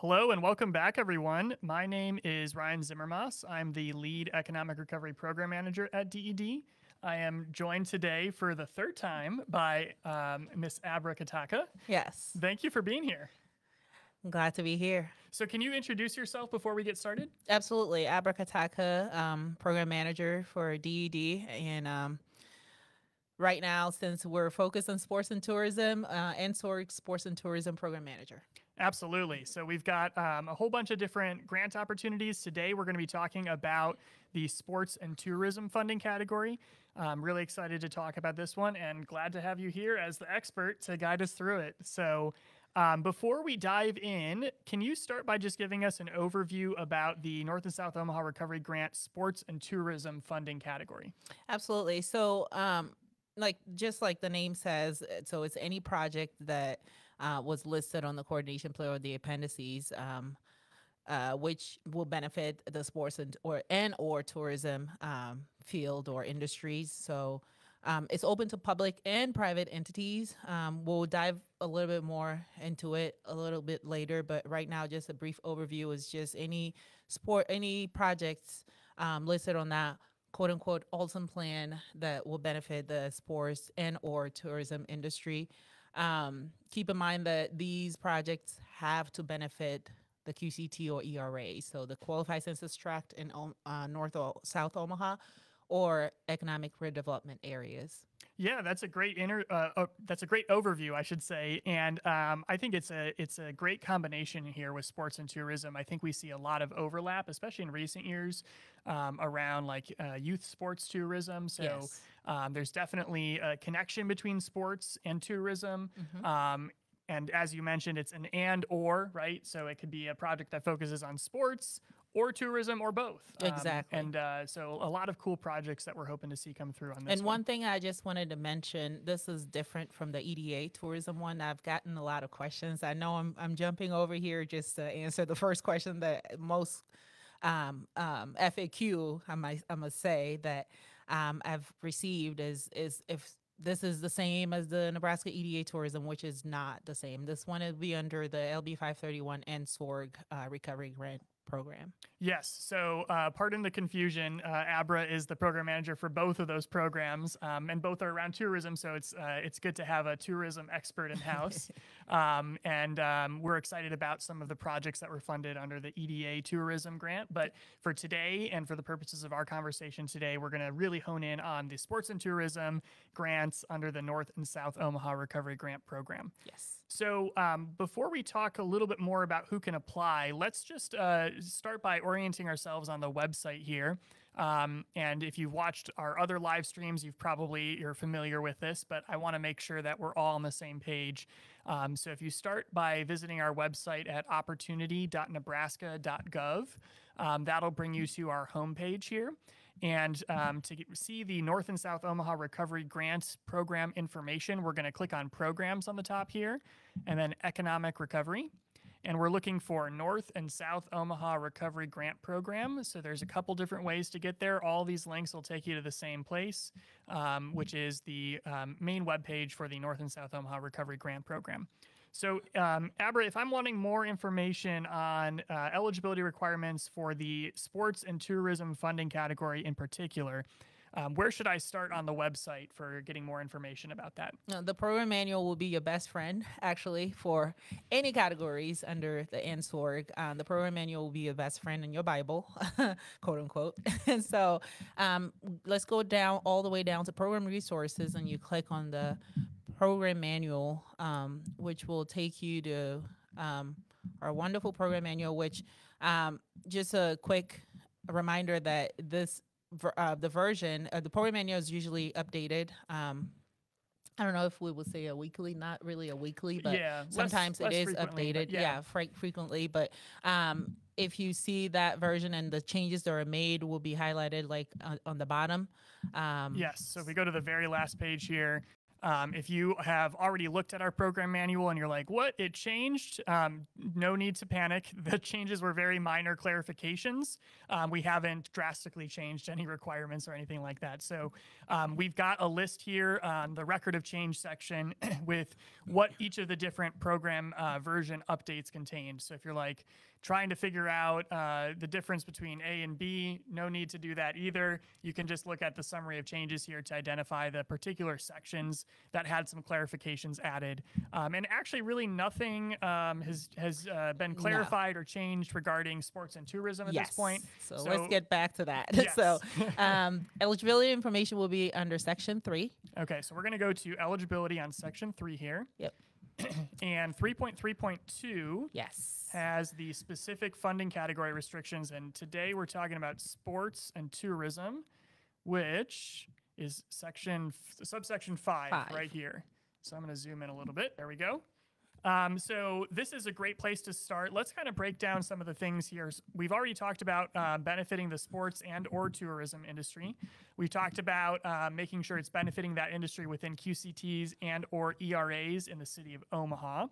Hello and welcome back, everyone. My name is Ryan Zimmermas. I'm the lead economic recovery program manager at DED. I am joined today for the third time by Miss Abra Kataka. Yes, Thank you for being here. I'm glad to be here. So, can you introduce yourself before we get started? Absolutely. Abracataka, program manager for DED. And right now, since we're focused on sports and tourism, NSORG Sports and Tourism Program Manager. Absolutely. So we've got a whole bunch of different grant opportunities. Today, we're going to be talking about the sports and tourism funding category. I'm really excited to talk about this one and glad to have you here as the expert to guide us through it. So before we dive in, can you start by just giving us an overview about the North and South Omaha Recovery Grant sports and tourism funding category? Absolutely. So, just like the name says, so it's any project that was listed on the coordination plan or the appendices, which will benefit the sports and or tourism field or industries. So it's open to public and private entities. We'll dive a little bit more into it a little bit later, but right now, just a brief overview is just any projects listed on that quote unquote awesome plan that will benefit the sports and or tourism industry. Keep in mind that these projects have to benefit the QCT or ERA, so the Qualified Census Tract in South Omaha or economic redevelopment areas. Yeah, that's a great that's a great overview, I should say, and I think it's a great combination here with sports and tourism. I think we see a lot of overlap, especially in recent years, around like youth sports tourism. So Yes. there's definitely a connection between sports and tourism. And as you mentioned, it's an and or, right? So it could be a project that focuses on sports or tourism or both. Exactly. And so a lot of cool projects that we're hoping to see come through on this And one thing I just wanted to mention, this is different from the EDA tourism one. I've gotten a lot of questions. I know I'm jumping over here just to answer the first question that most FAQ I must say that I've received is if this is the same as the Nebraska EDA tourism, which is not the same. This one would be under the LB 531 and SORG recovery grant program. Yes. So, pardon the confusion. Abra is the program manager for both of those programs, and both are around tourism. So it's good to have a tourism expert in house. And we're excited about some of the projects that were funded under the EDA tourism grant. But for today, and for the purposes of our conversation today, we're going to really hone in on the sports and tourism grants under the North and South Omaha Recovery Grant Program. Yes. So before we talk a little bit more about who can apply, let's just start by orienting ourselves on the website here. And if you've watched our other live streams, you're familiar with this, but I want to make sure that we're all on the same page. So if you start by visiting our website at opportunity.nebraska.gov, that'll bring you to our homepage here. And see the North and South Omaha Recovery Grant Program information, we're going to click on Programs on the top here, and then Economic Recovery. And we're looking for North and South Omaha Recovery Grant Program. So there's a couple different ways to get there. All these links will take you to the same place, which is the main webpage for the North and South Omaha Recovery Grant Program. So, Abra, if I'm wanting more information on eligibility requirements for the sports and tourism funding category in particular, where should I start on the website for getting more information about that? The program manual will be your best friend, actually, for any categories under the NSORG. The program manual will be your best friend in your Bible, quote unquote. And so let's go down all the way down to program resources, and you click on the program manual, which will take you to our wonderful program manual, which just a quick reminder that the version of the program manual is usually updated. I don't know if we would say a weekly, not really a weekly, but sometimes it is updated. Frequently. But if you see that version and the changes that are made will be highlighted like on the bottom. Yes. So if we go to the very last page here, If you have already looked at our program manual and you're like, what, it changed? No need to panic. The changes were very minor clarifications. We haven't drastically changed any requirements or anything like that. So we've got a list here on the record of change section with what each of the different program version updates contained. So if you're like trying to figure out the difference between A and B, no need to do that either. You can just look at the summary of changes here to identify the particular sections that had some clarifications added. And actually really nothing has been clarified or changed regarding sports and tourism at this point. So let's get back to that. Yes. So eligibility information will be under section 3. Okay, so we're going to go to eligibility on section 3 here. Yep. And 3.3.2 Yes. has the specific funding category restrictions. And today we're talking about sports and tourism, which is subsection 5 right here. So I'm going to zoom in a little bit. There we go. So this is a great place to start. Let's kind of break down some of the things here. We've already talked about benefiting the sports and or tourism industry. We've talked about making sure it's benefiting that industry within QCTs and or ERAs in the city of Omaha.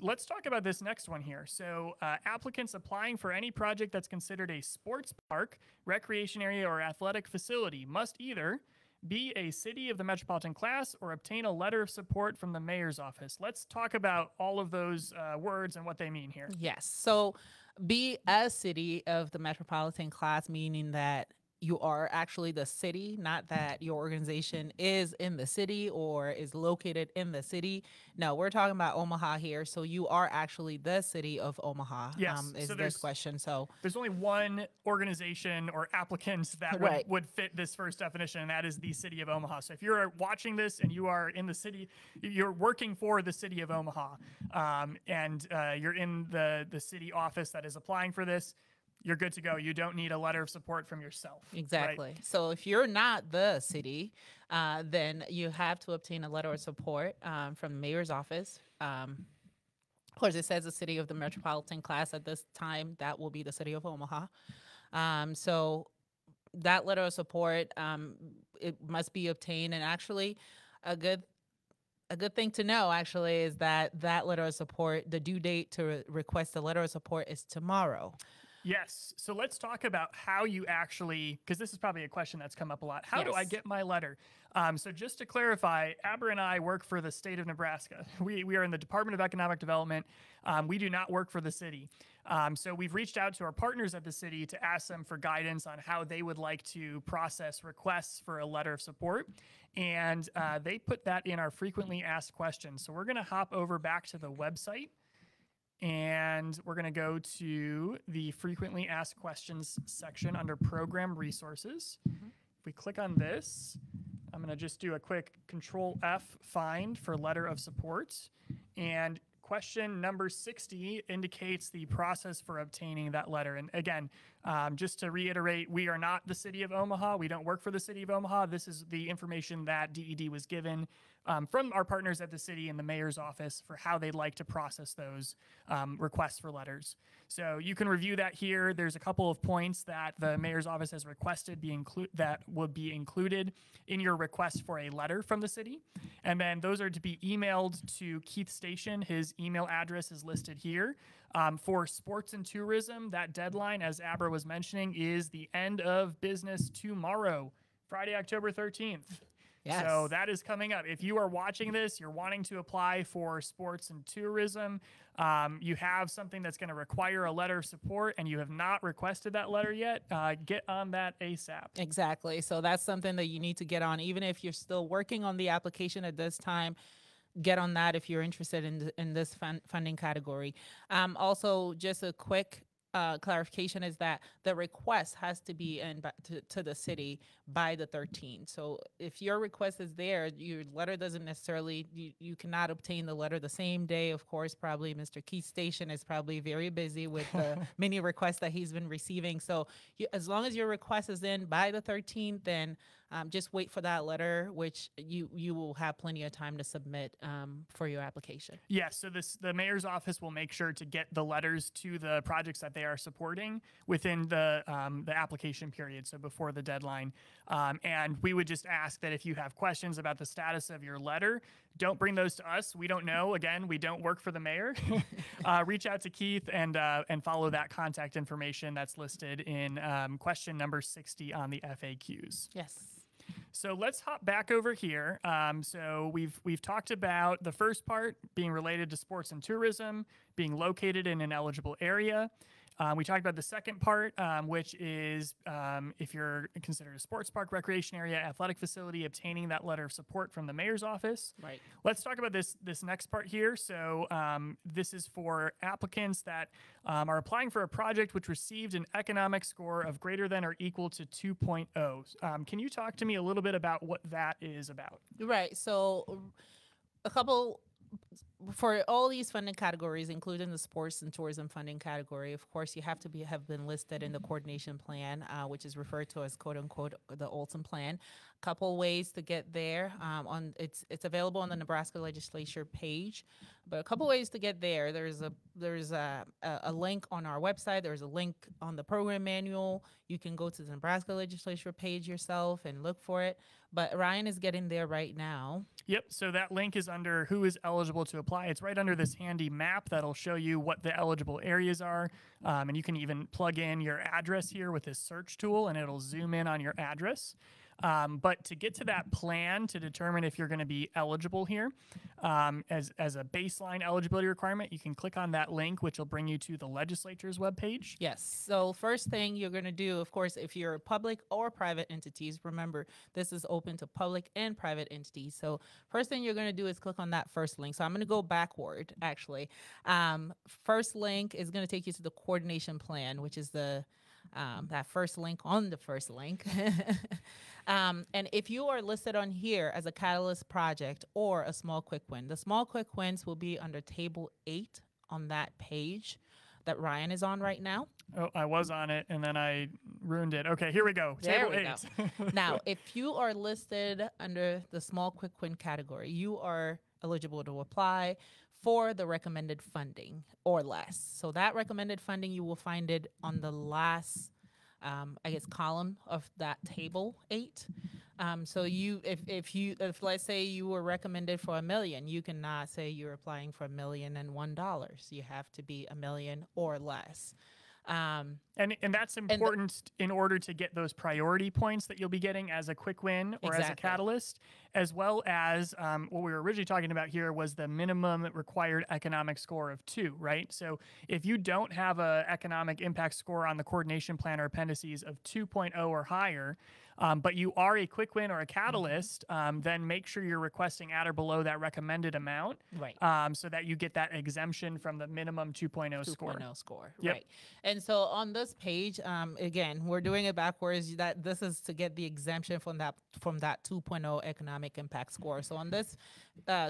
Let's talk about this next one here. So applicants applying for any project that's considered a sports park, recreation area, or athletic facility must either be a city of the metropolitan class or obtain a letter of support from the mayor's office. Let's talk about all of those words and what they mean here. Yes. So be a city of the metropolitan class, meaning that you are actually the city, not that your organization is in the city or is located in the city. No, we're talking about Omaha here. So you are actually the city of Omaha. Yes. Is this question. So there's only one organization or applicant that would fit this first definition, and that is the city of Omaha. So if you're watching this and you are in the city, you're working for the city of Omaha, and you're in the city office that is applying for this, you're good to go. You don't need a letter of support from yourself. Exactly. Right? So if you're not the city, then you have to obtain a letter of support from the mayor's office. Of course, it says the city of the metropolitan class at this time. That will be the city of Omaha. So that letter of support, it must be obtained. And actually, a good thing to know actually is that letter of support, the due date to request the letter of support is tomorrow. Yes. So let's talk about how you actually, because this is probably a question that's come up a lot. How do I get my letter? So just to clarify, Aber and I work for the state of Nebraska. We are in the Department of Economic Development. We do not work for the city. So we've reached out to our partners at the city to ask them for guidance on how they would like to process requests for a letter of support. And they put that in our frequently asked questions. So we're going to hop over back to the website. And we're going to go to the frequently asked questions section under program resources. If we click on this, I'm going to just do a quick Control F find for letter of support. And question number 60 indicates the process for obtaining that letter. And again, just to reiterate, we are not the city of Omaha. We don't work for the city of Omaha. This is the information that DED was given from our partners at the city and the mayor's office for how they'd like to process those requests for letters. So you can review that here. There's a couple of points that the mayor's office has requested that would be included in your request for a letter from the city. And then those are to be emailed to Keith Station. His email address is listed here. For sports and tourism, that deadline, as Aber was mentioning, is the end of business tomorrow, Friday, October 13th. Yes. So that is coming up. If you are watching this, you're wanting to apply for sports and tourism, you have something that's going to require a letter of support and you have not requested that letter yet, get on that ASAP. Exactly. So that's something that you need to get on. Even if you're still working on the application at this time, get on that if you're interested in this funding category. Also, just a quick clarification is that the request has to be in to the city by the 13th. So if your request is there, your letter doesn't necessarily, you cannot obtain the letter the same day. Of course, probably Mr. Keith Station is probably very busy with the many requests that he's been receiving. So as long as your request is in by the 13th, then just wait for that letter, which you will have plenty of time to submit for your application. Yes, so the mayor's office will make sure to get the letters to the projects that they are supporting within the application period, so before the deadline. And we would just ask that if you have questions about the status of your letter, don't bring those to us. We don't know. Again, we don't work for the mayor. Reach out to Keith and follow that contact information that's listed in question number 60 on the FAQs. Yes. So let's hop back over here. So we've talked about the first part being related to sports and tourism, being located in an eligible area. We talked about the second part, which is if you're considered a sports park, recreation area, athletic facility, obtaining that letter of support from the mayor's office. Right. Let's talk about this next part here. So this is for applicants that are applying for a project which received an economic score of greater than or equal to 2.0. Can you talk to me a little bit about what that is about? Right. So a couple for all these funding categories, including the sports and tourism funding category, of course, you have to have been listed in the coordination plan, which is referred to as "quote unquote" the Olson plan. A couple ways to get there. It's available on the Nebraska legislature page, but a couple ways to get there. There's a link on our website. There's a link on the program manual. You can go to the Nebraska legislature page yourself and look for it. But Ryan is getting there right now. Yep, so that link is under who is eligible to apply. It's right under this handy map that'll show you what the eligible areas are. And you can even plug in your address here with this search tool and it'll zoom in on your address. But to get to that plan to determine if you're going to be eligible here, as a baseline eligibility requirement, you can click on that link, which will bring you to the legislature's webpage. Yes. So first thing you're going to do, of course, if you're public or private entities, remember this is open to public and private entities. So first thing you're going to do is click on that first link. So I'm going to go backward, actually. First link is going to take you to the coordination plan, which is the that first link on the first link. And if you are listed on here as a catalyst project or a small quick win, the small quick wins will be under table 8 on that page that Ryan is on right now. Oh, I was on it and then I ruined it. Okay, here we go. Table 8. Now, if you are listed under the small quick win category, you are eligible to apply for the recommended funding or less. So that recommended funding, you will find it on the last, column of that table 8. So if let's say you were recommended for $1 million, you cannot say you're applying for $1,001. You have to be $1 million or less. And that's important in order to get those priority points that you'll be getting as a quick win or as a catalyst, as well as what we were originally talking about here was the minimum required economic score of 2, right? So if you don't have an economic impact score on the coordination plan or appendices of 2.0 or higher, but you are a quick win or a catalyst, then make sure you're requesting at or below that recommended amount, right? So that you get that exemption from the minimum 2.0 score. 2.0 score, yep. Right. And so on this page, again, we're doing it backwards. That this is to get the exemption from that 2.0 economic impact score. So on this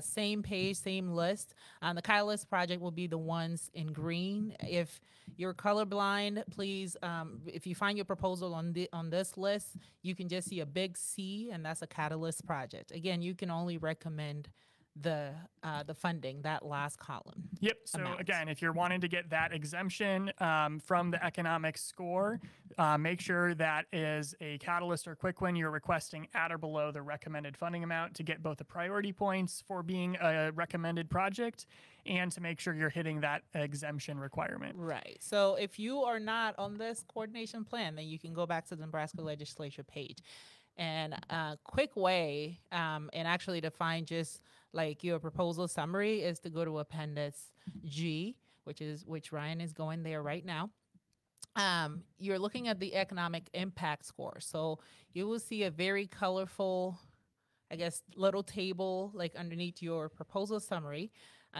same page, same list, the catalyst project will be the ones in green. If you're colorblind, please, if you find your proposal on this list, you can just see a big C, and that's a catalyst project. Again, you can only recommend the funding, that last column. Yep. So again, if you're wanting to get that exemption from the economic score, make sure that is a catalyst or quick win. You're requesting at or below the recommended funding amount to get both the priority points for being a recommended project and to make sure you're hitting that exemption requirement. Right. So if you are not on this coordination plan, then you can go back to the Nebraska legislature page. And a quick way, and actually to find just like your proposal summary, is to go to Appendix G, which Ryan is going there right now. You're looking at the economic impact score. So you will see a very colorful, little table like underneath your proposal summary.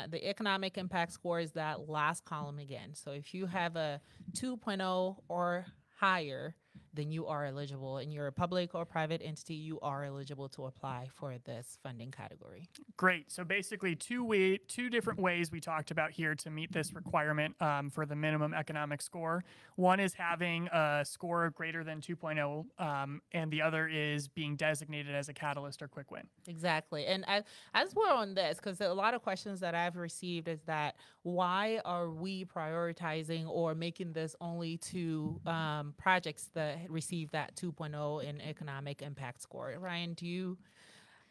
The economic impact score is that last column again. So if you have a 2.0 or higher, then you are eligible. And you're a public or private entity, you are eligible to apply for this funding category. Great. So basically, two different ways we talked about here to meet this requirement for the minimum economic score. One is having a score of greater than 2.0, and the other is being designated as a catalyst or quick win. Exactly. And as we're on this, because a lot of questions that I've received is that why are we prioritizing or making this only to projects that receive that 2.0 in economic impact score? Ryan, do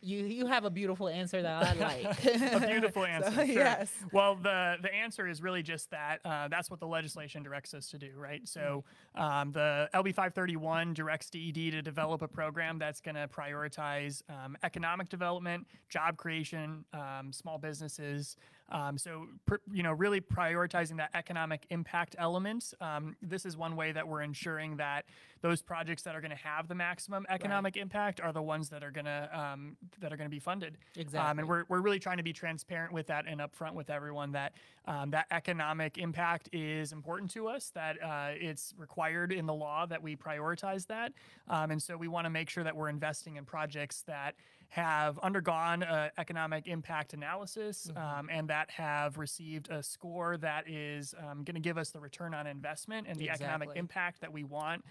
you have a beautiful answer that I like. A beautiful answer. So, sure. Yes. Well, the answer is really just that. That's what the legislation directs us to do, right? So the LB 531 directs DED to develop a program that's going to prioritize economic development, job creation, small businesses. Really prioritizing that economic impact element. This is one way that we're ensuring that those projects that are going to have the maximum economic impact are the ones that are going to be funded. Exactly. And we're really trying to be transparent with that and upfront with everyone that that economic impact is important to us, that it's required in the law that we prioritize that. And so we want to make sure that we're investing in projects that have undergone economic impact analysis and that have received a score that is going to give us the return on investment and the economic impact that we want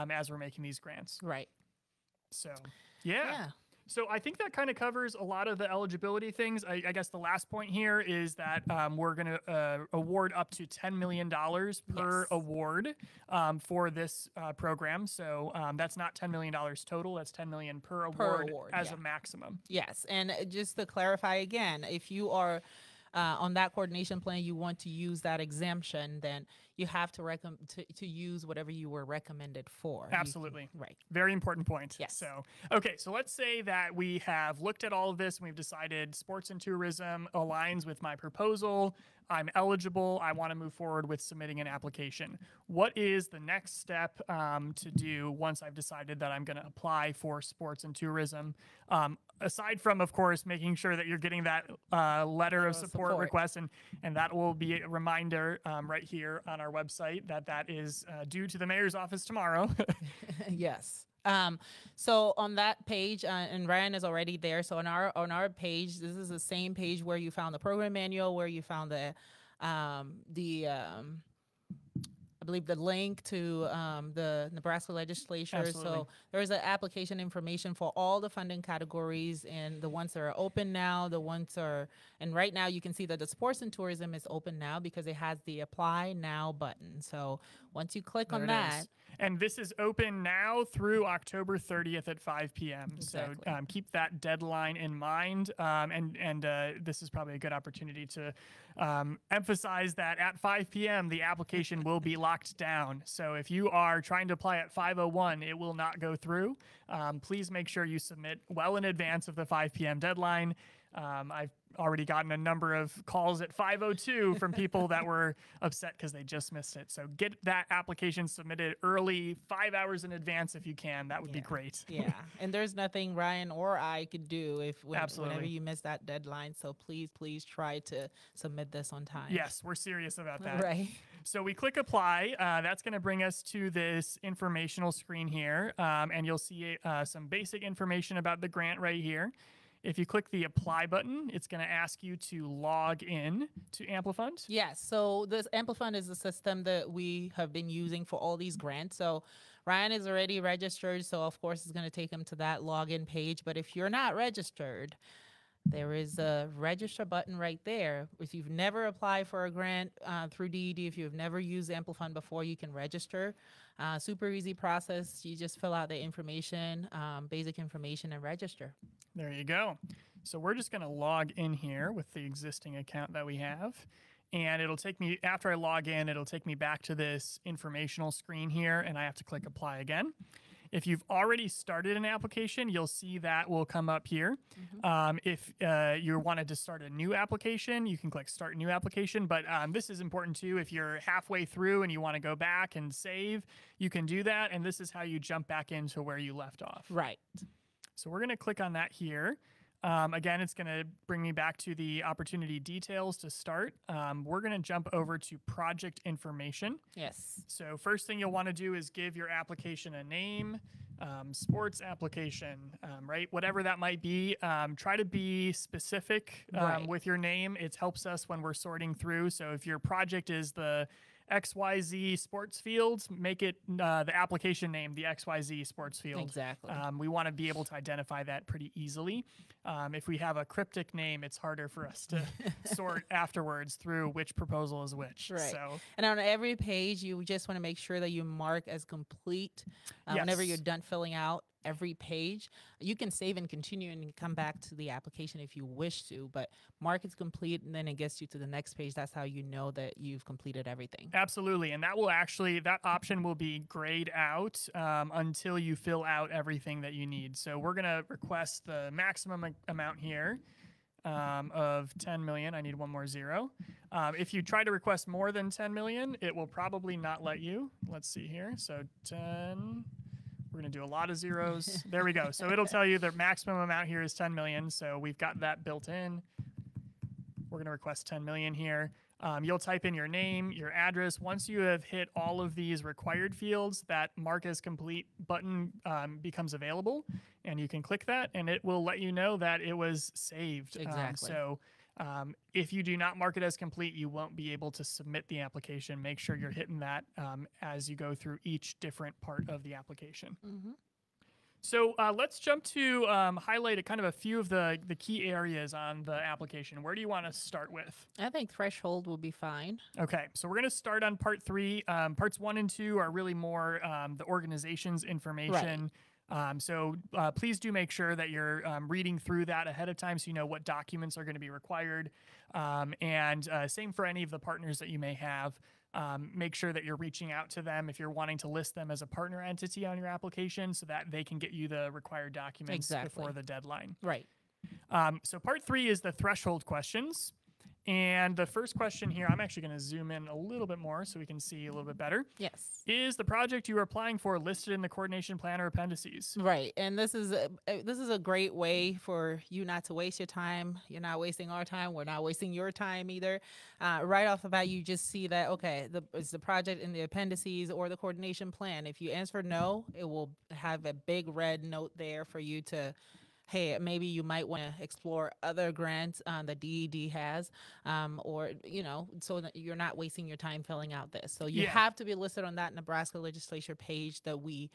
as we're making these grants. Right. So, yeah. So I think that kind of covers a lot of the eligibility things. I guess the last point here is that we're going to award up to $10 million per award for this program. So that's not $10 million total. That's $10 million per award as a maximum. Yes. And just to clarify again, if you are on that coordination plan, you want to use that exemption, then you have to use whatever you were recommended for. Absolutely. Right. Very important point. Yes. So, okay. So let's say that we have looked at all of this and we've decided sports and tourism aligns with my proposal. I'm eligible. I want to move forward with submitting an application. What is the next step to do once I've decided that I'm going to apply for sports and tourism? Aside from, of course, making sure that you're getting that letter of support request, and that will be a reminder right here on our website that is due to the mayor's office tomorrow. Yes. So on that page, and Ryan is already there. So on our page, this is the same page where you found the program manual, where you found I believe the link to the Nebraska legislature. Absolutely. So there's an application information for all the funding categories, and the ones that are open now, and right now you can see that the sports and tourism is open now because it has the apply now button. So once you click on that. And this is open now through October 30th at 5 p.m. Exactly. So keep that deadline in mind. And this is probably a good opportunity to emphasize that at 5 p.m. the application will be locked down. So if you are trying to apply at 5:01, it will not go through. Please make sure you submit well in advance of the 5 p.m. deadline. I've already gotten a number of calls at 5:02 from people that were upset because they just missed it. So get that application submitted early, 5 hours in advance if you can. That would be great. Yeah, and there's nothing Ryan or I could do Absolutely. Whenever you miss that deadline. So please try to submit this on time. Yes, we're serious about that. Right. So we click apply. That's going to bring us to this informational screen here, and you'll see some basic information about the grant right here. If you click the apply button, it's going to ask you to log in to Amplifund. Yes. So this Amplifund is the system that we have been using for all these grants. So Ryan is already registered. So of course it's going to take him to that login page. But if you're not registered, there is a register button right there. If you've never applied for a grant through DED, if you've never used Amplifund before, you can register. Super easy process. You just fill out the information, basic information, and register. There you go. So we're just going to log in here with the existing account that we have. And it'll take me, after I log in, it'll take me back to this informational screen here, and I have to click apply again. If you've already started an application, you'll see that will come up here. If you wanted to start a new application, you can click Start New Application. But this is important too. If you're halfway through and you want to go back and save, you can do that. And this is how you jump back into where you left off. Right. So we're going to click on that here. Again, it's going to bring me back to the opportunity details to start. We're going to jump over to project information. Yes. So first thing you'll want to do is give your application a name, sports application, right? Whatever that might be. Try to be specific Right. with your name. It helps us when we're sorting through. So if your project is the XYZ sports fields, make it the application name, the XYZ sports field. Exactly. We want to be able to identify that pretty easily. If we have a cryptic name, it's harder for us to sort afterwards through which proposal is which. Right. So, and on every page, you just want to make sure that you mark as complete whenever you're Yes. done filling out every page. You can save and continue and come back to the application if you wish to, but mark it's complete and then it gets you to the next page. That's how you know that you've completed everything. absolutely. And that will actually, that option will be grayed out until you fill out everything that you need. So we're going to request the maximum amount here of 10 million. I need one more zero. If you try to request more than 10 million, it will probably not let you. Let's see here. So 10, we're going to do a lot of zeros. There we go. So it'll tell you the maximum amount here is 10 million. So we've got that built in. We're going to request 10 million here. You'll type in your name, your address. Once you have hit all of these required fields, that mark as complete button becomes available, and you can click that, and it will let you know that it was saved. Exactly. If you do not mark it as complete, you won't be able to submit the application. Make sure you're hitting that as you go through each different part of the application. Mm-hmm. So let's jump to highlight a kind of a few of the key areas on the application. Where do you want to start with? I think threshold will be fine. Okay, so we're going to start on part 3. Parts 1 and 2 are really more the organization's information. So please do make sure that you're reading through that ahead of time so you know what documents are going to be required. And same for any of the partners that you may have. Make sure that you're reaching out to them if you're wanting to list them as a partner entity on your application so that they can get you the required documents before the deadline. Right. So part 3 is the threshold questions. And the first question here, I'm actually going to zoom in a little bit more so we can see a little bit better. Yes. Is the project you are applying for listed in the coordination plan or appendices? Right. And this is a great way for you not to waste your time. You're not wasting our time. We're not wasting your time either. Right off the bat, you just see that, okay, is the project in the appendices or the coordination plan? If you answer no, it will have a big red note there for you to, hey, maybe you might want to explore other grants that DED has, or, so that you're not wasting your time filling out this. So you have to be listed on that Nebraska legislature page that we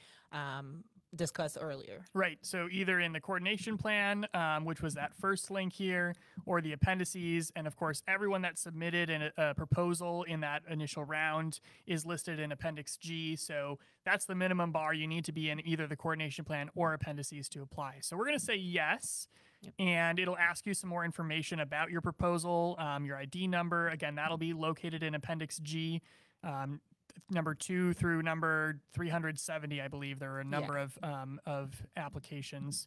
discussed earlier. Right. So either in the coordination plan, which was that first link here, or the appendices. And of course, everyone that submitted a proposal in that initial round is listed in Appendix G. So that's the minimum bar. You need to be in either the coordination plan or appendices to apply. So we're going to say yes. Yep. And it'll ask you some more information about your proposal, your ID number. Again, that'll be located in Appendix G. Number 2 through number 370, I believe there are a number of applications.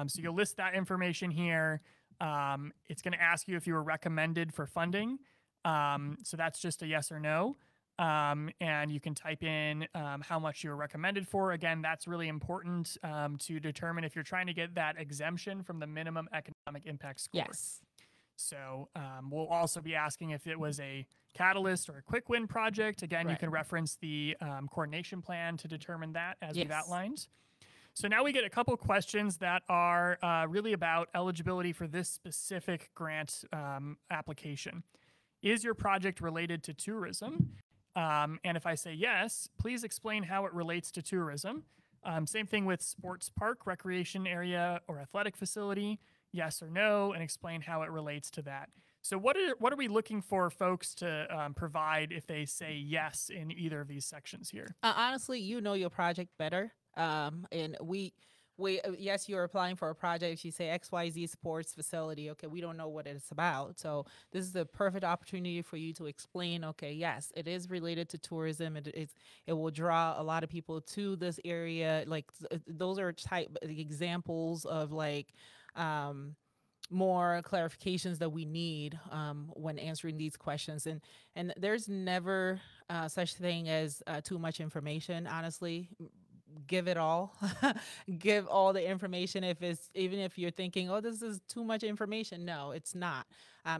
So you'll list that information here. It's going to ask you if you were recommended for funding. So that's just a yes or no. And you can type in how much you're recommended for. Again, that's really important to determine if you're trying to get that exemption from the minimum economic impact score. Yes. So we'll also be asking if it was a catalyst or a quick win project. Again, you can reference the coordination plan to determine that as we've outlined. So now we get a couple questions that are really about eligibility for this specific grant application. Is your project related to tourism? And if I say yes, please explain how it relates to tourism. Same thing with sports park, recreation area, or athletic facility. Yes or no, and explain how it relates to that. So what are we looking for folks to provide if they say yes in either of these sections here? Honestly, you know your project better. And we yes, you're applying for a project. If you say XYZ sports facility, okay, we don't know what it's about. So this is the perfect opportunity for you to explain, okay, yes, it is related to tourism. It will draw a lot of people to this area. Like those are examples of more clarifications that we need when answering these questions. And there's never such thing as too much information, honestly. give it all, give all the information. Even if you're thinking, oh, this is too much information. No, it's not.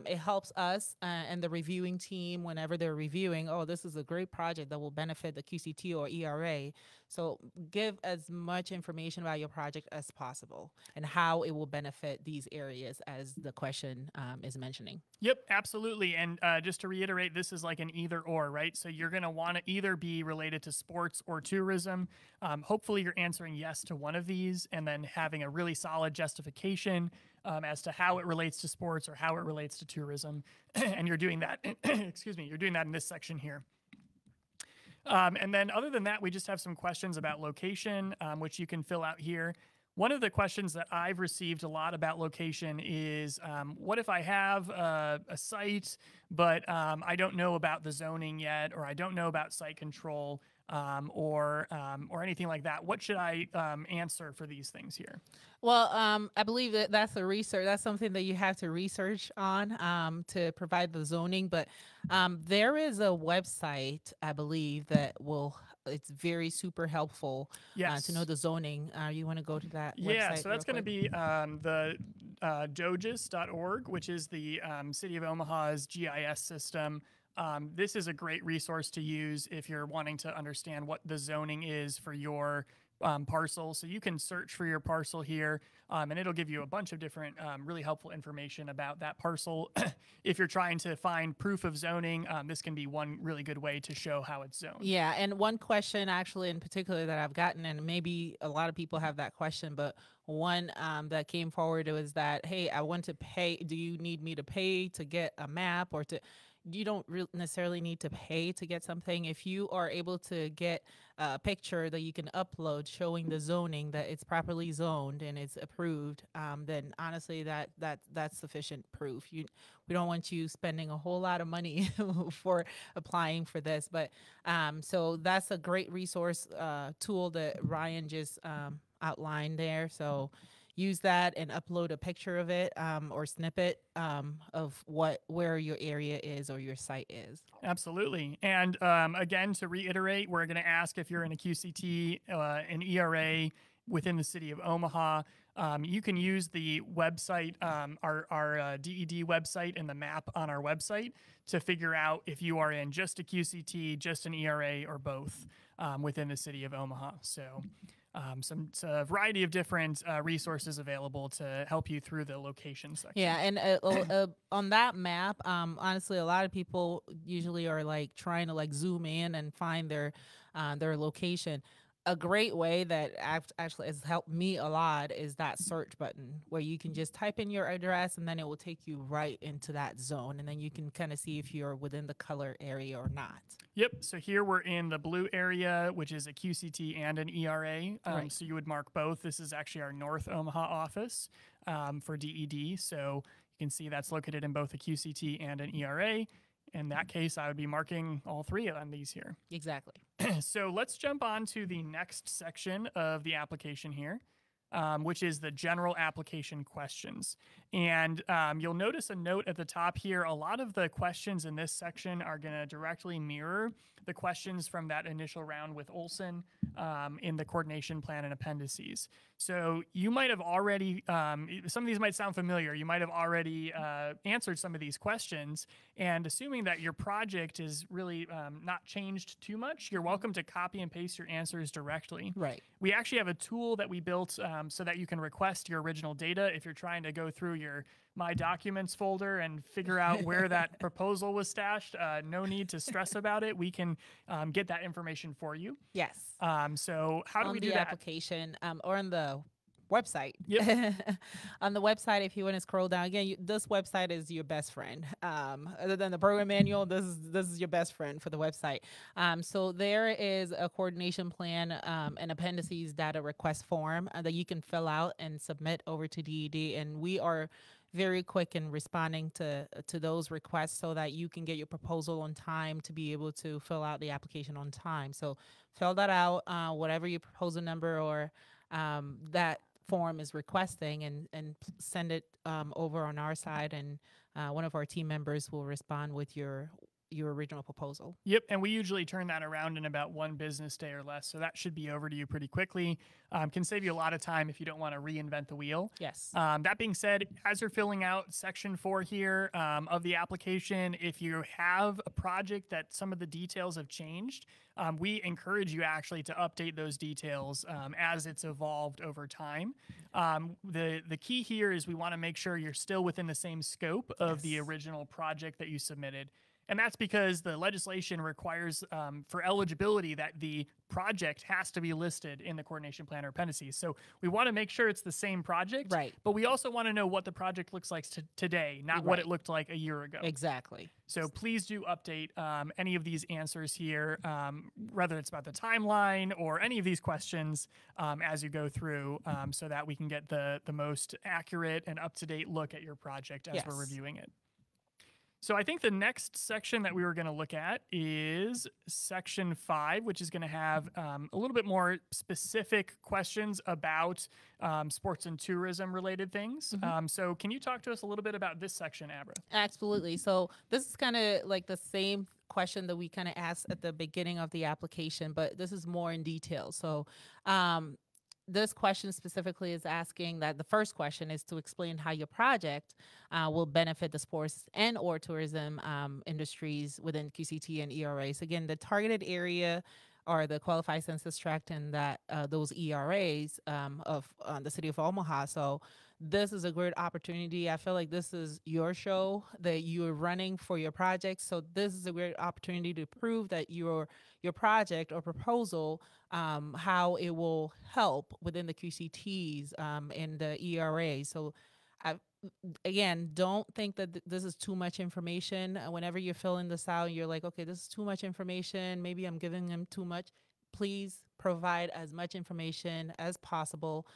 It helps us and the reviewing team whenever they're reviewing, oh, this is a great project that will benefit the QCT or ERA. So give as much information about your project as possible and how it will benefit these areas as the question is mentioning. Yep, absolutely. And just to reiterate, this is like an either or, right? So you're going to want to either be related to sports or tourism. Hopefully you're answering yes to one of these and then having a really solid justification as to how it relates to sports or how it relates to tourism. And you're doing that, excuse me, you're doing that in this section here. And then other than that, we just have some questions about location, which you can fill out here. One of the questions that I've received a lot about location is, what if I have a site, but I don't know about the zoning yet, or I don't know about site control, or anything like that? What should I answer for these things here? Well, I believe that that's a research. That's something that you have to research on to provide the zoning. But there is a website, I believe, that will. It's very super helpful to know the zoning. You want to go to that website? Yeah, so that's going to be the dogis.org, which is the City of Omaha's GIS system. This is a great resource to use if you're wanting to understand what the zoning is for your parcel. So you can search for your parcel here, and it'll give you a bunch of different really helpful information about that parcel. If you're trying to find proof of zoning, this can be one really good way to show how it's zoned. Yeah, and one question actually in particular that I've gotten, and maybe a lot of people have that question, but one that came forward was that, hey, I want to pay. Do you need me to pay to get a map or to... You don't necessarily need to pay to get something. If you are able to get a picture that you can upload showing the zoning, that it's properly zoned and it's approved, then honestly that's sufficient proof. We don't want you spending a whole lot of money for applying for this. But so that's a great resource tool that Ryan just outlined there. So use that and upload a picture of it or snippet of where your area is or your site is. Absolutely. And again, to reiterate, we're going to ask if you're in a QCT, an ERA within the city of Omaha. You can use the website, our DED website and the map on our website to figure out if you are in just a QCT, just an ERA, or both within the city of Omaha. So a variety of different resources available to help you through the location section. Yeah, and on that map, honestly, a lot of people usually are like trying to like zoom in and find their location. A great way that actually has helped me a lot is that search button where you can just type in your address and then it will take you right into that zone. And then you can kind of see if you're within the color area or not. Yep. So here we're in the blue area, which is a QCT and an ERA. Right. So you would mark both. This is actually our North Omaha office for DED. So you can see that's located in both a QCT and an ERA. In that case, I would be marking all three of these here. Exactly. So let's jump on to the next section of the application here, which is the general application questions. And you'll notice a note at the top here. A lot of the questions in this section are going to directly mirror the questions from that initial round with Olson in the coordination plan and appendices. So you might have already, some of these might sound familiar. You might have already answered some of these questions. And assuming that your project is really not changed too much, you're welcome to copy and paste your answers directly. Right. We actually have a tool that we built so that you can request your original data if you're trying to go through your My Documents folder and figure out where that proposal was stashed. No need to stress about it. We can get that information for you. Yes. So how do we do that? On the application or on the website. Yep. On the website, if you want to scroll down again, this website is your best friend. Other than the program manual, this is your best friend for the website. So there is a coordination plan and appendices data request form that you can fill out and submit over to DED, and we are very quick in responding to those requests so that you can get your proposal on time to be able to fill out the application on time. So fill that out, whatever your proposal number or that form is requesting, and send it over on our side, and one of our team members will respond with your your original proposal. Yep, and we usually turn that around in about 1 business day or less, so that should be over to you pretty quickly. Can save you a lot of time if you don't want to reinvent the wheel. Yes. That being said, as you're filling out section 4 here of the application, if you have a project that some of the details have changed, we encourage you actually to update those details as it's evolved over time. The key here is we want to make sure you're still within the same scope of the original project that you submitted. And that's because the legislation requires for eligibility that the project has to be listed in the coordination plan or appendices. So we want to make sure it's the same project, Right. but we also want to know what the project looks like today, not what it looked like a year ago. Exactly. So please do update any of these answers here, whether it's about the timeline or any of these questions as you go through so that we can get the most accurate and up-to-date look at your project as we're reviewing it. So I think the next section that we were going to look at is section 5, which is going to have a little bit more specific questions about sports and tourism related things. So can you talk to us a little bit about this section, Abra? Absolutely. So this is kind of like the same question that we kind of asked at the beginning of the application, but this is more in detail. So this question specifically is asking that the first question is to explain how your project will benefit the sports and or tourism industries within QCT and ERAs. Again, the targeted area are the qualified census tract and that those ERAs of the city of Omaha. So this is a great opportunity. I feel like this is your show that you're running for your project. So this is a great opportunity to prove that your project or proposal, how it will help within the QCTs and the ERA. So again, don't think that this is too much information. Whenever you're filling this out, you're like, okay, this is too much information. Maybe I'm giving them too much. Please provide as much information as possible,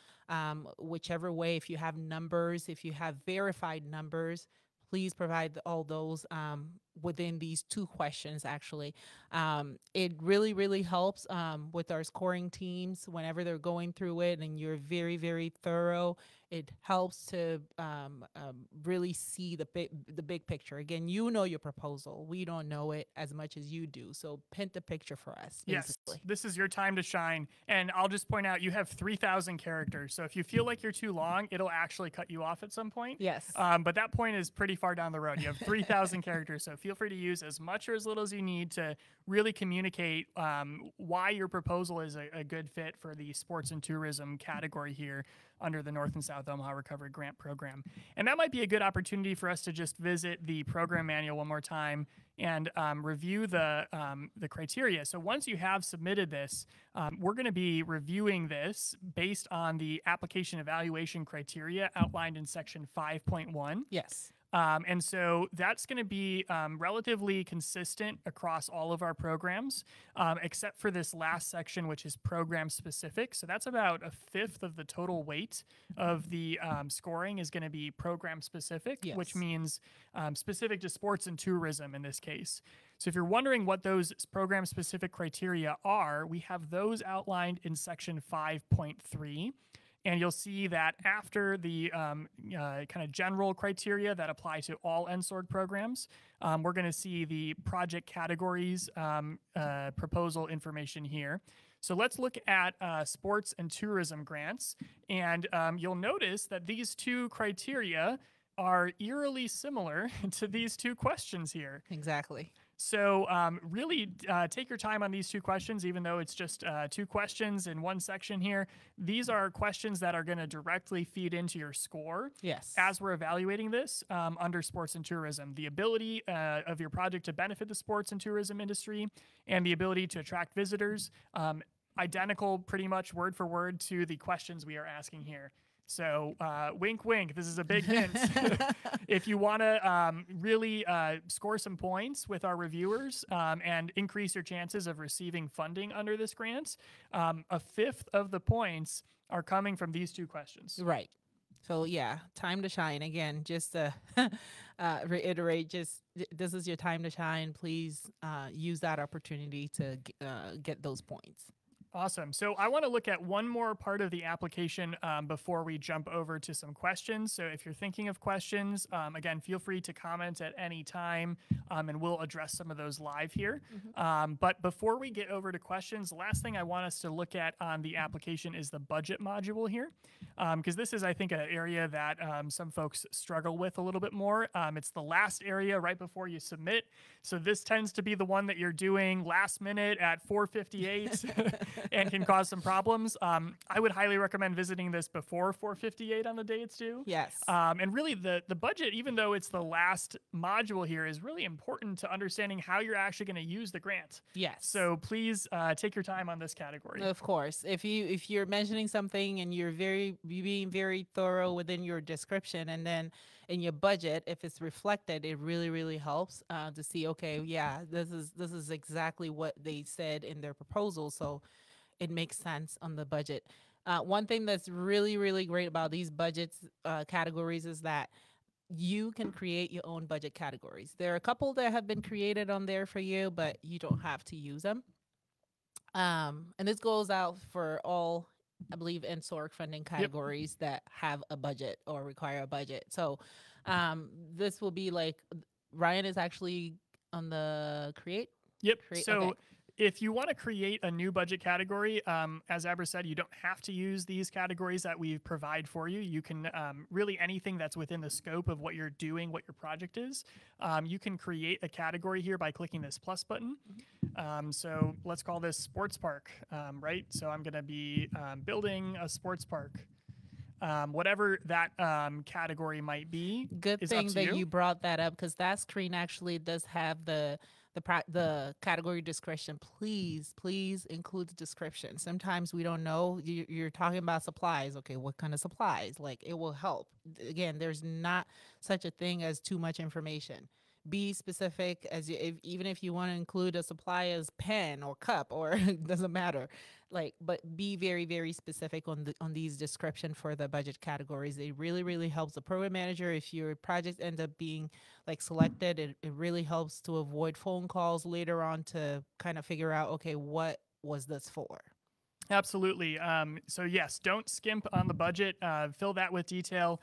whichever way. If you have numbers, if you have verified numbers, please provide all those within these 2 questions, actually. It really, really helps with our scoring teams whenever they're going through it and you're very, very thorough. It helps to really see the big picture. Again, you know your proposal. We don't know it as much as you do. So paint the picture for us, basically. Yes, this is your time to shine. And I'll just point out, you have 3,000 characters. So if you feel like you're too long, it'll actually cut you off at some point. Yes. But that point is pretty far down the road. You have 3,000 characters. So feel free to use as much or as little as you need to really communicate why your proposal is a good fit for the sports and tourism category here under the North and South Omaha Recovery Grant Program. And that might be a good opportunity for us to just visit the program manual one more time and review the criteria. So once you have submitted this, we're going to be reviewing this based on the application evaluation criteria outlined in section 5.1. Yes. And so that's going to be relatively consistent across all of our programs, except for this last section, which is program specific. So that's about 1/5 of the total weight of the scoring is going to be program specific, which means specific to sports and tourism in this case. So if you're wondering what those program specific criteria are, we have those outlined in section 5.3. And you'll see that after the kind of general criteria that apply to all NSORG programs, we're going to see the project categories proposal information here. So let's look at sports and tourism grants. And you'll notice that these 2 criteria are eerily similar to these 2 questions here. Exactly. So really take your time on these 2 questions, even though it's just 2 questions in one section here. These are questions that are going to directly feed into your score as we're evaluating this under sports and tourism. The ability of your project to benefit the sports and tourism industry and the ability to attract visitors, identical pretty much word for word to the questions we are asking here. So wink, wink. This is a big hint. If you want to really score some points with our reviewers and increase your chances of receiving funding under this grant, 1/5 of the points are coming from these 2 questions. Right. So yeah, time to shine. Again, just to reiterate, this is your time to shine. Please use that opportunity to get those points. Awesome. So I want to look at one more part of the application before we jump over to some questions. So if you're thinking of questions, again, feel free to comment at any time, and we'll address some of those live here. But before we get over to questions, the last thing I want us to look at on the application is the budget module here, because this is, I think, an area that some folks struggle with a little bit more. It's the last area right before you submit. So this tends to be the one that you're doing last minute at 4:58. And can cause some problems. I would highly recommend visiting this before 4:58 on the day it's due. Yes. And really the budget, even though it's the last module here, is really important to understanding how you're actually going to use the grant. Yes. So please take your time on this category. Of course. If you're mentioning something and you're being very thorough within your description, and then in your budget, if it's reflected, it really, really helps to see, okay, yeah, this is exactly what they said in their proposal. So it makes sense on the budget. One thing that's really, really great about these budgets categories is that you can create your own budget categories. There are a couple that have been created on there for you, but you don't have to use them. And this goes out for all, I believe, NSORG funding categories that have a budget or require a budget. So this will be like, Ryan is actually on the create. Yep. Create, so okay. If you want to create a new budget category, as Abra said, you don't have to use these categories that we provide for you. You can really anything that's within the scope of what you're doing, what your project is. You can create a category here by clicking this plus button. So let's call this sports park, right? So I'm going to be building a sports park. Whatever that category might be. Good thing that you brought that up, because that screen actually does have the category description. Please include the description. Sometimes we don't know. You're talking about supplies. Okay, what kind of supplies? Like, it will help. Again, there's not such a thing as too much information. Be specific, as even if you want to include a supply as pen or cup, or it doesn't matter. Like, but be very, very specific on these description for the budget categories. It really, really helps the program manager. If your project ends up being like selected, it really helps to avoid phone calls later on to kind of figure out, okay, what was this for? Absolutely. So yes, don't skimp on the budget. Fill that with detail.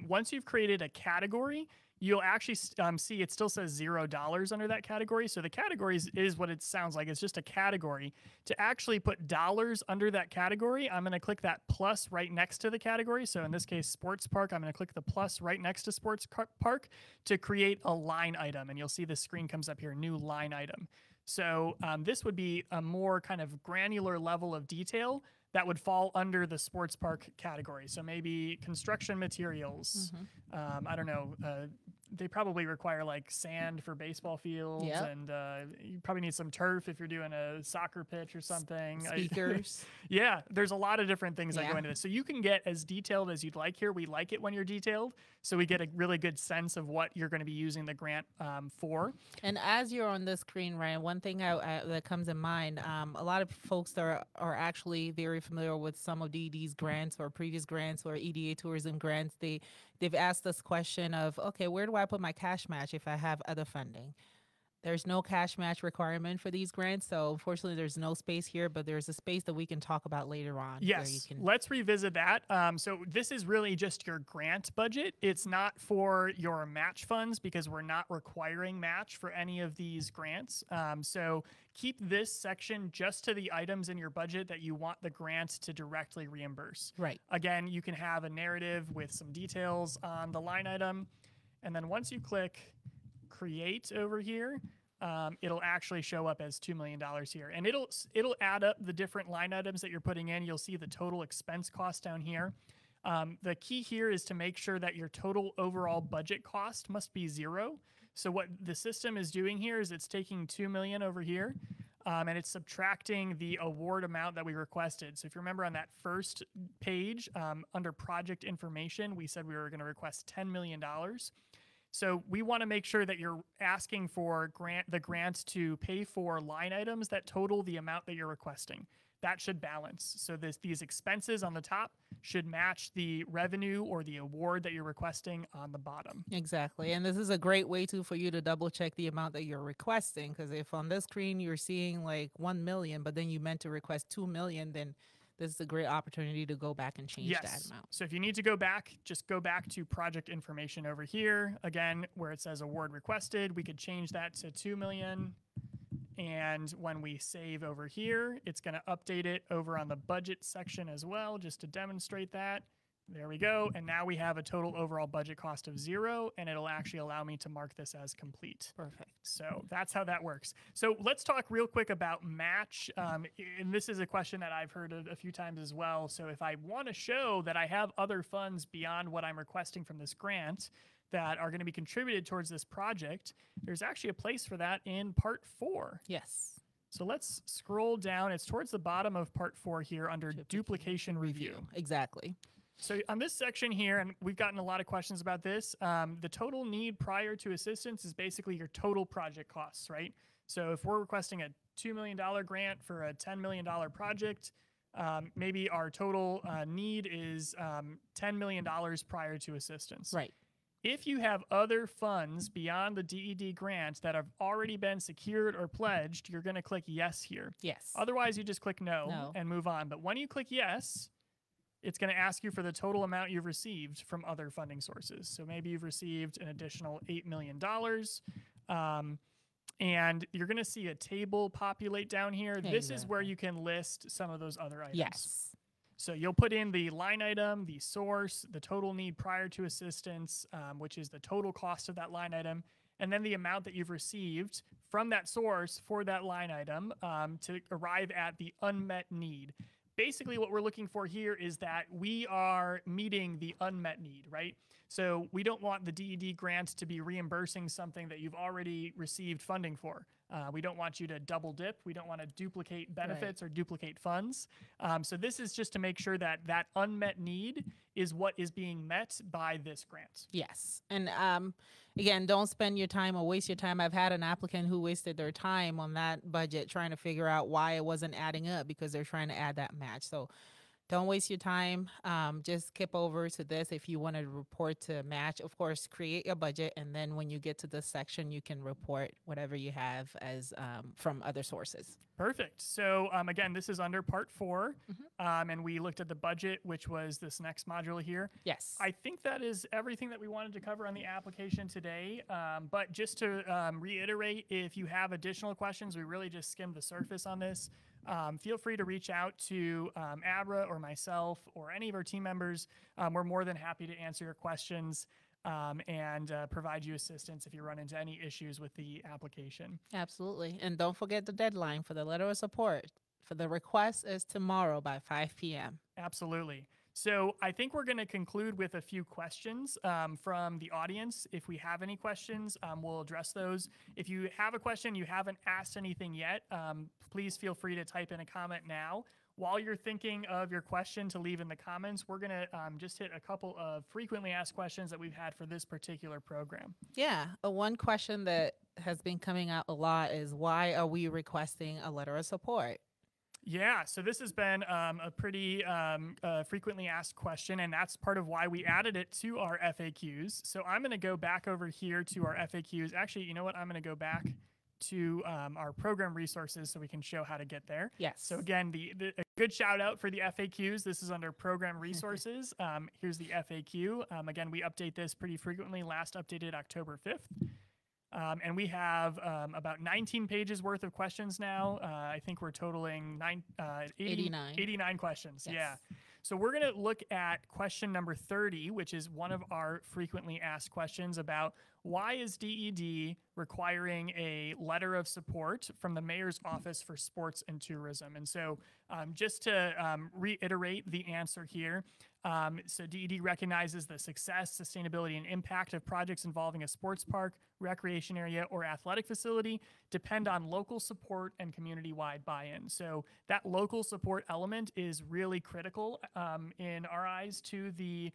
Once you've created a category, you'll actually see it still says $0 under that category. So the categories is what it sounds like. It's just a category. To actually put dollars under that category, I'm going to click that plus right next to the category. So in this case, sports park, I'm going to click the plus right next to sports park to create a line item. And you'll see the screen comes up here, new line item. So this would be a more kind of granular level of detail that would fall under the sports park category. So maybe construction materials. I don't know. They probably require like sand for baseball fields, and you probably need some turf if you're doing a soccer pitch or something. Speakers. Yeah, there's a lot of different things that go into this. So you can get as detailed as you'd like here. We like it when you're detailed, so we get a really good sense of what you're going to be using the grant for. And as you're on the screen, Ryan, one thing that comes in mind, a lot of folks are actually very familiar with some of these grants or previous grants or EDA tourism grants. They've asked this question of, okay, where do I put my cash match if I have other funding? There's no cash match requirement for these grants, so unfortunately there's no space here, but there's a space that we can talk about later on. Yes, let's revisit that. So this is really just your grant budget. It's not for your match funds because we're not requiring match for any of these grants. So keep this section just to the items in your budget that you want the grant to directly reimburse. Right. Again, you can have a narrative with some details on the line item, and then once you click create over here, it'll actually show up as $2 million here, and it'll add up the different line items that you're putting in. You'll see the total expense cost down here. The key here is to make sure that your total overall budget cost must be 0. So what the system is doing here is it's taking $2 million over here, and it's subtracting the award amount that we requested. So if you remember on that first page, under project information, we said we were going to request $10 million. So we want to make sure that you're asking for the grant to pay for line items that total the amount that you're requesting. that should balance. So these expenses on the top should match the revenue or the award that you're requesting on the bottom. Exactly. And this is a great way for you to double check the amount that you're requesting. Because if on this screen you're seeing like 1 million, but then you meant to request 2 million, then this is a great opportunity to go back and change that amount. So if you need to go back, just go back to project information over here. Again, where it says award requested, we could change that to 2 million. And when we save over here, it's going to update it over on the budget section as well, just to demonstrate that. There we go. And now we have a total overall budget cost of 0, and it'll actually allow me to mark this as complete. Perfect. So that's how that works. So let's talk real quick about match. And this is a question that I've heard a few times as well. So if I want to show that I have other funds beyond what I'm requesting from this grant that are going to be contributed towards this project, there's actually a place for that in part 4. Yes. So let's scroll down. It's towards the bottom of part 4 here under duplication review. Exactly. So on this section here, and we've gotten a lot of questions about this, the total need prior to assistance is basically your total project costs, right? So if we're requesting a $2 million grant for a $10 million project, maybe our total need is $10 million prior to assistance. Right. If you have other funds beyond the DED grant that have already been secured or pledged, you're going to click yes here. Yes. Otherwise, you just click no and move on. But when you click yes, it's going to ask you for the total amount you've received from other funding sources. So maybe you've received an additional $8 million. And you're going to see a table populate down here. This is where you can list some of those other items. Yes. So you'll put in the line item, the source, the total need prior to assistance, which is the total cost of that line item, and then the amount that you've received from that source for that line item to arrive at the unmet need. Basically, what we're looking for here is that we are meeting the unmet need, right? So we don't want the DED grant to be reimbursing something that you've already received funding for. We don't want you to double dip. We don't want to duplicate benefits or duplicate funds. So this is just to make sure that that unmet need is what is being met by this grant. Yes. And again, don't spend your time or waste your time. I've had an applicant who wasted their time on that budget trying to figure out why it wasn't adding up because they're trying to add that match. So don't waste your time. Just skip over to this if you want to report to match. Of course, create your budget, and then when you get to this section, you can report whatever you have as from other sources. Perfect. So again, this is under part 4, and we looked at the budget, which was this next module here. Yes. I think that is everything that we wanted to cover on the application today. But just to reiterate, if you have additional questions, we really just skimmed the surface on this. Feel free to reach out to Abra or myself or any of our team members. We're more than happy to answer your questions and provide you assistance if you run into any issues with the application. Absolutely. And don't forget the deadline for the letter of support for the request is tomorrow by 5 p.m. Absolutely. So I think we're going to conclude with a few questions from the audience. If we have any questions, we'll address those. If you have a question, you haven't asked anything yet, please feel free to type in a comment now. While you're thinking of your question to leave in the comments, we're going to just hit a couple of frequently asked questions that we've had for this particular program. Yeah. One question that has been coming out a lot is why are we requesting a letter of support? Yeah, so this has been a pretty frequently asked question, and that's part of why we added it to our FAQs. So I'm going to go back over here to our FAQs. Actually, you know what? I'm going to go back to our program resources so we can show how to get there. Yes. So again, a good shout out for the FAQs. This is under program resources. Here's the FAQ. Again, we update this pretty frequently. Last updated October 5th. And we have about 19 pages worth of questions now. I think we're totaling 89 questions. Yes. Yeah. So we're going to look at question number 30, which is one of our frequently asked questions about why is DED requiring a letter of support from the Mayor's Office for Sports and Tourism? And so just to reiterate the answer here, so DED recognizes the success, sustainability, and impact of projects involving a sports park, recreation area, or athletic facility depend on local support and community-wide buy-in. So that local support element is really critical in our eyes to the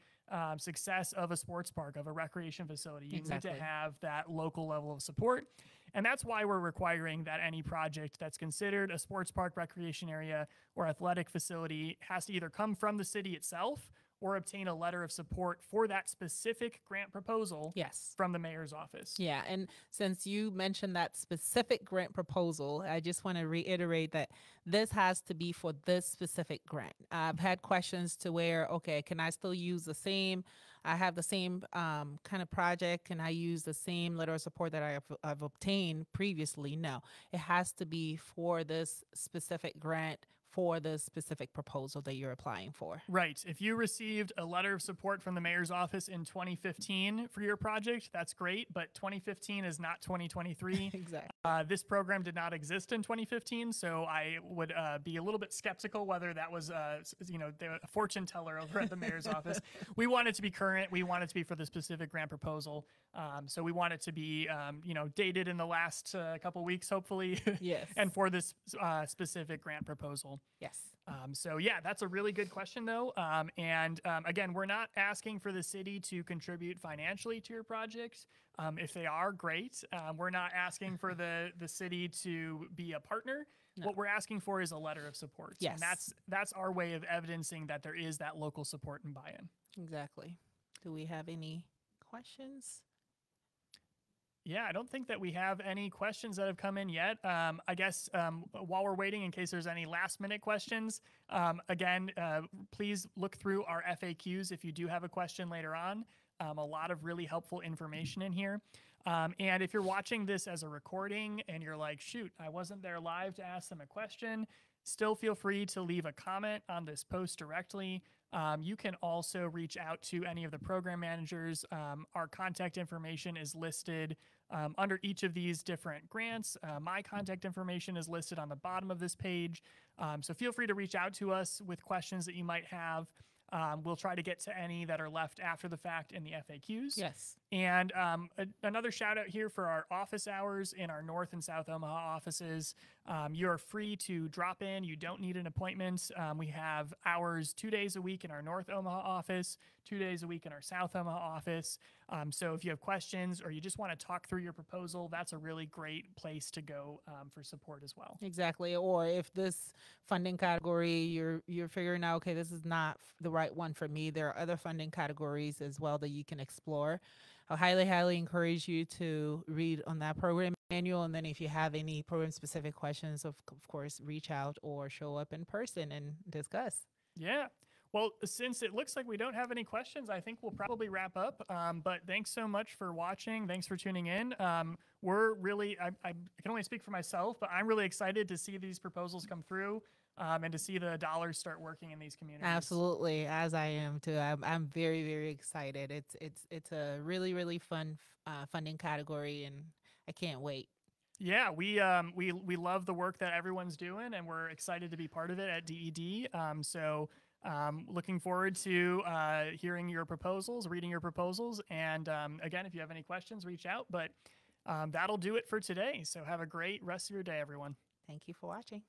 success of a sports park, of a recreation facility. You need to have that local level of support. And that's why we're requiring that any project that's considered a sports park, recreation area, or athletic facility has to either come from the city itself or obtain a letter of support for that specific grant proposal Yes. from the mayor's office. Yeah. And since you mentioned that specific grant proposal, I just want to reiterate that this has to be for this specific grant. I've had questions to where, okay, can I still use I have the same kind of project. Can I use the same letter of support that I've obtained previously? No, it has to be for this specific grant for the specific proposal that you're applying for. Right. If you received a letter of support from the mayor's office in 2015 for your project, that's great, but 2015 is not 2023. Exactly. This program did not exist in 2015, so I would be a little bit skeptical whether that was, a fortune teller over at the mayor's office. We want it to be current. We want it to be for the specific grant proposal. So we want it to be, dated in the last couple weeks, hopefully. Yes. And for this specific grant proposal. Yes. So yeah, that's a really good question though. Again, we're not asking for the city to contribute financially to your project. If they are, great. We're not asking for the city to be a partner. No. What we're asking for is a letter of support. Yes. And that's our way of evidencing that there is that local support and buy-in. Exactly. Do we have any questions? Yeah, I don't think that we have any questions that have come in yet. I guess while we're waiting, in case there's any last minute questions, please look through our FAQs if you do have a question later on. A lot of really helpful information in here. And if you're watching this as a recording and you're like, shoot, I wasn't there live to ask them a question, still feel free to leave a comment on this post directly. You can also reach out to any of the program managers. Our contact information is listed under each of these different grants. My contact information is listed on the bottom of this page. So feel free to reach out to us with questions that you might have. We'll try to get to any that are left after the fact in the FAQs. Yes. And another shout out here for our office hours in our North and South Omaha offices. You're free to drop in. You don't need an appointment. We have hours 2 days a week in our North Omaha office, 2 days a week in our South Omaha office. So if you have questions or you just want to talk through your proposal, that's a really great place to go for support as well. Exactly. Or if this funding category, you're figuring out, okay, this is not the right one for me, there are other funding categories as well that you can explore. I highly encourage you to read on that program manual. And then if you have any program specific questions, of course, reach out or show up in person and discuss. Yeah. Well, since it looks like we don't have any questions, I think we'll probably wrap up. But thanks so much for watching. Thanks for tuning in. We're really, I can only speak for myself, but I'm really excited to see these proposals come through and to see the dollars start working in these communities. Absolutely, as I am too. I'm very excited. It's a really fun funding category, and I can't wait. Yeah, we love the work that everyone's doing, and we're excited to be part of it at DED. Looking forward to hearing your proposals, reading your proposals, and again, if you have any questions, reach out. But that'll do it for today. So have a great rest of your day, everyone. Thank you for watching.